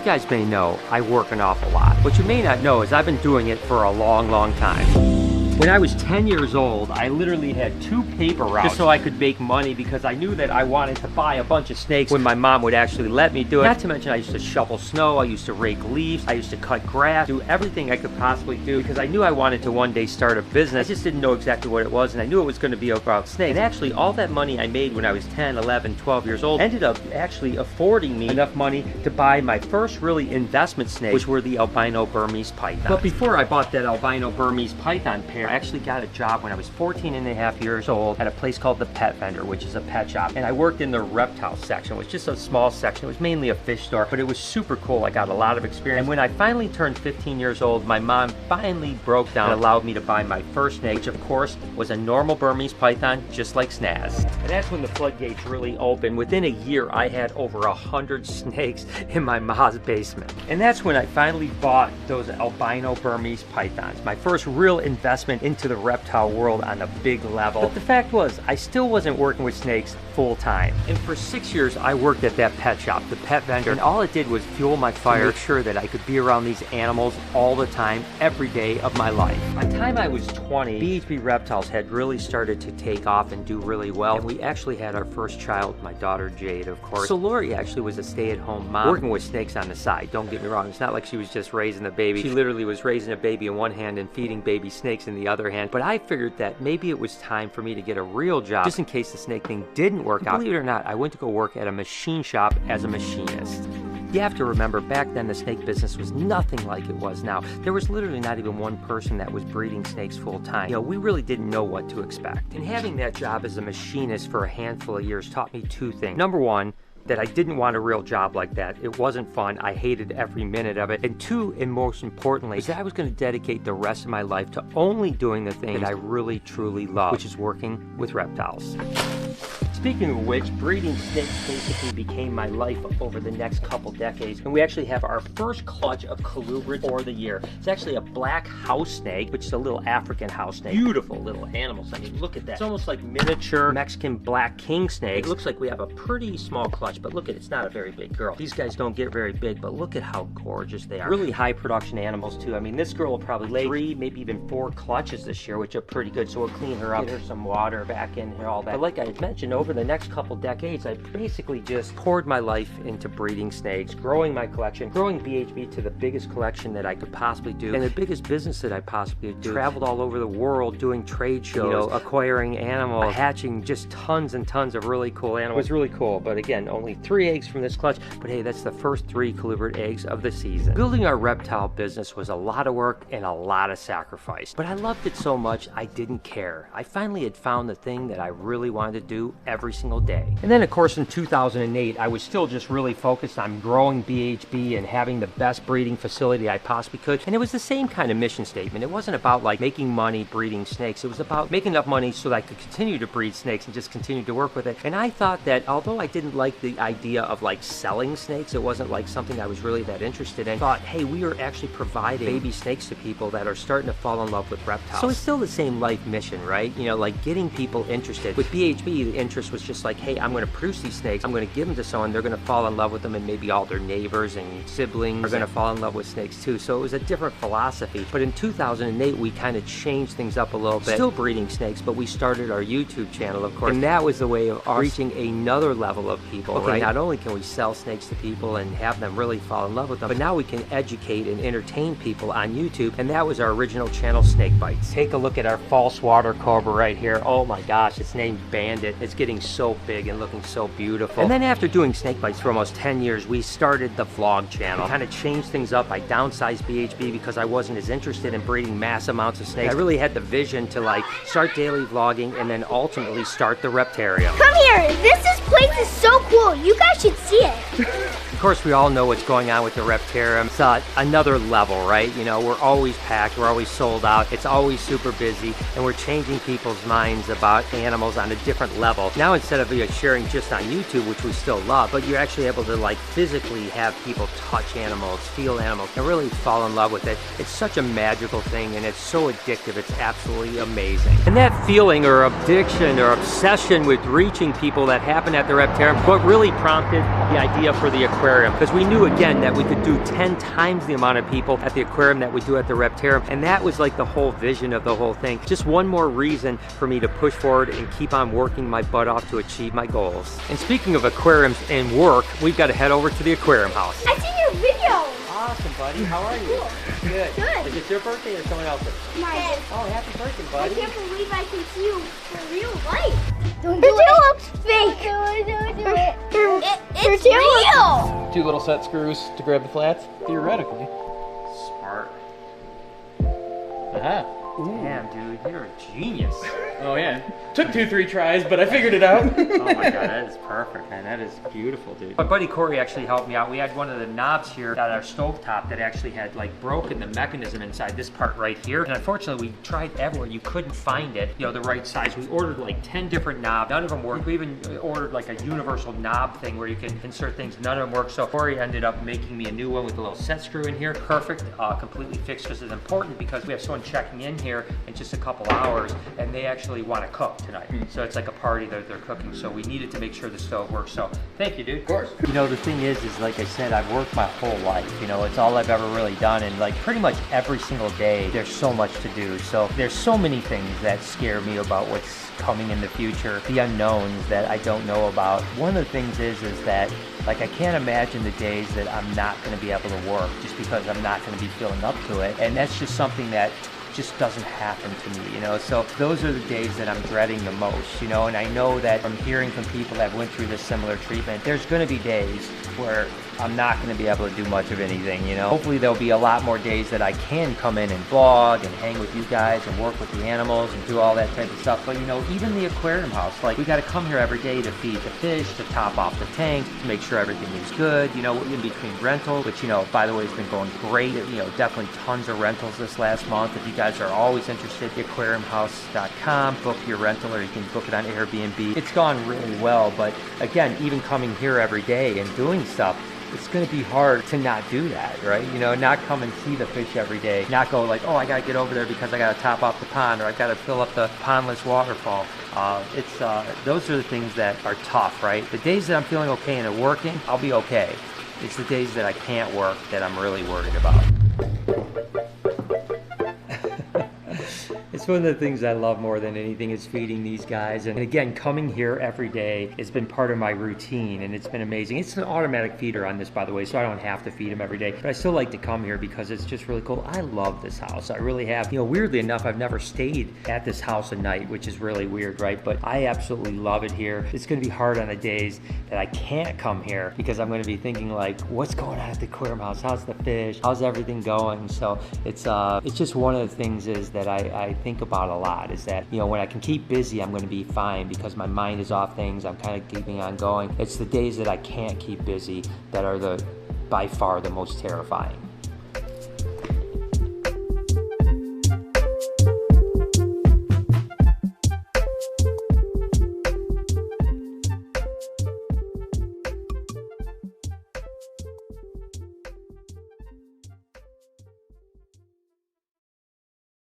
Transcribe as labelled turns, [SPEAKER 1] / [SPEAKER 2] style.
[SPEAKER 1] guys may know, I work an awful lot. What you may not know is I've been doing it for a long, long time. When I was 10 years old, I literally had 2 paper routes just so I could make money because I knew that I wanted to buy a bunch of snakes when my mom would actually let me do it. Not to mention I used to shovel snow, I used to rake leaves, I used to cut grass, do everything I could possibly do because I knew I wanted to one day start a business. I just didn't know exactly what it was, and I knew it was going to be about snakes. And actually all that money I made when I was 10, 11, 12 years old ended up actually affording me enough money to buy my first really investment snake, which were the albino Burmese python. But before I bought that albino Burmese python pair, I actually got a job when I was 14 and a half years old at a place called the Pet Vendor, which is a pet shop. And I worked in the reptile section, which is just a small section. It was mainly a fish store, but it was super cool. I got a lot of experience. And when I finally turned 15 years old, my mom finally broke down and allowed me to buy my first snake, which of course was a normal Burmese python, just like Snaz. And that's when the floodgates really opened. Within a year, I had over 100 snakes in my mom's basement. And that's when I finally bought those albino Burmese pythons. My first real investment into the reptile world on a big level. But the fact was, I still wasn't working with snakes full time. And for 6 years, I worked at that pet shop, the Pet Vendor, and all it did was fuel my fire to make sure that I could be around these animals all the time, every day of my life. By the time I was 20, BHB Reptiles had really started to take off and do really well. And we actually had our first child, my daughter Jade, of course. So Lori actually was a stay-at-home mom, working with snakes on the side. Don't get me wrong, it's not like she was just raising a baby. She literally was raising a baby in one hand and feeding baby snakes in the other hand. But I figured that maybe it was time for me to get a real job, just in case the snake thing didn't work out. Believe it or not, I went to go work at a machine shop as a machinist. You have to remember, back then the snake business was nothing like it was now. There was literally not even one person that was breeding snakes full time. You know, we really didn't know what to expect. And having that job as a machinist for a handful of years taught me 2 things. Number 1, that I didn't want a real job like that. It wasn't fun. I hated every minute of it. And 2, and most importantly, is that I was going to dedicate the rest of my life to only doing the thing that I really, truly love, which is working with reptiles. Speaking of which, breeding snakes basically became my life over the next couple decades, and we actually have our first clutch of colubrids for the year. It's actually a black house snake, which is a little African house snake. Beautiful little animals. I mean, look at that. It's almost like miniature Mexican black king snake. It looks like we have a pretty small clutch, but look at it, it's not a very big girl. These guys don't get very big, but look at how gorgeous they are. Really high production animals too. I mean, this girl will probably lay 3, maybe even 4 clutches this year, which are pretty good. So we'll clean her up, get her some water back in here, all that. But like I had mentioned, over the next couple decades, I basically just poured my life into breeding snakes, growing my collection, growing BHB to the biggest collection that I could possibly do, and the biggest business that I possibly do. Traveled all over the world doing trade shows, you know, acquiring animals, hatching just tons and tons of really cool animals. It was really cool, but again, only 3 eggs from this clutch, but hey, that's the first 3 colubrid eggs of the season. Building our reptile business was a lot of work and a lot of sacrifice, but I loved it so much I didn't care. I finally had found the thing that I really wanted to do every single day. And then of course in 2008, I was still just really focused on growing BHB and having the best breeding facility I possibly could. And it was the same kind of mission statement. It wasn't about like making money breeding snakes. It was about making enough money so that I could continue to breed snakes and just continue to work with it. And I thought that although I didn't like the idea of like selling snakes, it wasn't like something I was really that interested in. I thought, hey, we are actually providing baby snakes to people that are starting to fall in love with reptiles. So it's still the same life mission, right? You know, like getting people interested. With BHB, the interest was just like, hey, I'm going to produce these snakes, I'm going to give them to someone, they're going to fall in love with them, and maybe all their neighbors and siblings are going to fall in love with snakes too. So it was a different philosophy. But in 2008, we kind of changed things up a little bit. Still breeding snakes, but we started our YouTube channel, of course. And that was the way of reaching another level of people, right? Not only can we sell snakes to people and have them really fall in love with them, but now we can educate and entertain people on YouTube. And that was our original channel, Snake Bites. Take a look at our false water cobra right here. Oh my gosh, it's named Bandit. It's getting so big and looking so beautiful. And then after doing snake bites for almost 10 years, we started the vlog channel. Kind of changed things up. I downsized BHB because I wasn't as interested in breeding mass amounts of snakes. I really had the vision to like start daily vlogging and then ultimately start the Reptarium.
[SPEAKER 2] Come here, this place is so cool. You guys should see it.
[SPEAKER 1] Of course, we all know what's going on with the Reptarium. It's another level, right? You know, we're always packed, we're always sold out, it's always super busy, and we're changing people's minds about animals on a different level. Now, instead of sharing just on YouTube, which we still love, but you're actually able to like physically have people touch animals, feel animals, and really fall in love with it. It's such a magical thing, and it's so addictive. It's absolutely amazing. And that feeling or addiction or obsession with reaching people that happened at the Reptarium, what really prompted the idea for the aquarium aquarium because we knew again that we could do 10 times the amount of people at the aquarium that we do at the Reptarium, and that was like the whole vision of the whole thing. Just one more reason for me to push forward and keep on working my butt off to achieve my goals. And speaking of aquariums and work, we've got to head over to the aquarium house.
[SPEAKER 2] I seen your video.
[SPEAKER 1] Awesome, buddy. How are you?
[SPEAKER 2] Cool.
[SPEAKER 1] Good.
[SPEAKER 2] Good.
[SPEAKER 1] Is it your birthday or someone else's?
[SPEAKER 2] Mine.
[SPEAKER 1] Oh, happy birthday,
[SPEAKER 2] I
[SPEAKER 1] buddy.
[SPEAKER 2] can't believe I can see you for real life. Don't do it. Looks fake. Do it. It's real.
[SPEAKER 3] 2 little set screws to grab the flats, theoretically.
[SPEAKER 1] Smart.
[SPEAKER 3] Aha.
[SPEAKER 1] Damn, dude, you're a genius.
[SPEAKER 3] Oh yeah. Took 2-3 tries, but I figured it out.
[SPEAKER 1] Oh my god, that is perfect, man. That is beautiful, dude. My buddy Corey actually helped me out. We had one of the knobs here at our stovetop that actually had like broken the mechanism inside this part right here. And unfortunately, we tried everywhere. You couldn't find it, you know, the right size. We ordered like 10 different knobs. None of them worked. We even ordered like a universal knob thing where you can insert things. None of them worked. So Corey ended up making me a new one with a little set screw in here. Perfect, completely fixed. This is important because we have someone checking in here in just a couple hours and they actually want to cook tonight. So it's like a party that they're cooking. So we needed to make sure the stove works. So thank you, dude.
[SPEAKER 3] Of course.
[SPEAKER 1] You know, the thing is like I said, I've worked my whole life. You know, it's all I've ever really done. And like pretty much every single day, there's so much to do. So there's so many things that scare me about what's coming in the future, the unknowns that I don't know about. One of the things is that like I can't imagine the days that I'm not going to be able to work just because I'm not going to be feeling up to it. And that's just something that just doesn't happen to me, you know. So those are the days that I'm dreading the most, you know. And I know that from hearing from people that went through this similar treatment, there's going to be days where I'm not going to be able to do much of anything, you know. Hopefully there'll be a lot more days that I can come in and vlog and hang with you guys and work with the animals and do all that type of stuff. But you know, even the aquarium house, like we got to come here every day to feed the fish, to top off the tank, to make sure everything is good, you know, in between rentals, which, you know, by the way, has been going great. You know, definitely tons of rentals this last month. If you guys are always interested, aquariumhouse.com, book your rental, or you can book it on Airbnb. It's gone really well, but again, even coming here every day and doing stuff, it's going to be hard to not do that, right? You know, not come and see the fish every day, not go like, oh, I got to get over there because I got to top off the pond, or I got to fill up the pondless waterfall. Those are the things that are tough, right? The days that I'm feeling okay and working, I'll be okay. It's the days that I can't work that I'm really worried about. It's one of the things I love more than anything is feeding these guys. And again, coming here every day has been part of my routine, and it's been amazing. It's an automatic feeder on this, by the way, so I don't have to feed them every day. But I still like to come here because it's just really cool. I love this house. I really have. You know, weirdly enough, I've never stayed at this house a night, which is really weird, right? But I absolutely love it here. It's going to be hard on the days that I can't come here because I'm going to be thinking like, what's going on at the aquarium house? How's the fish? How's everything going? So it's just one of the things is that I think about a lot, is that, you know, when I can keep busy, I'm going to be fine because my mind is off things. I'm kind of keeping on going. It's the days that I can't keep busy that are by far the most terrifying.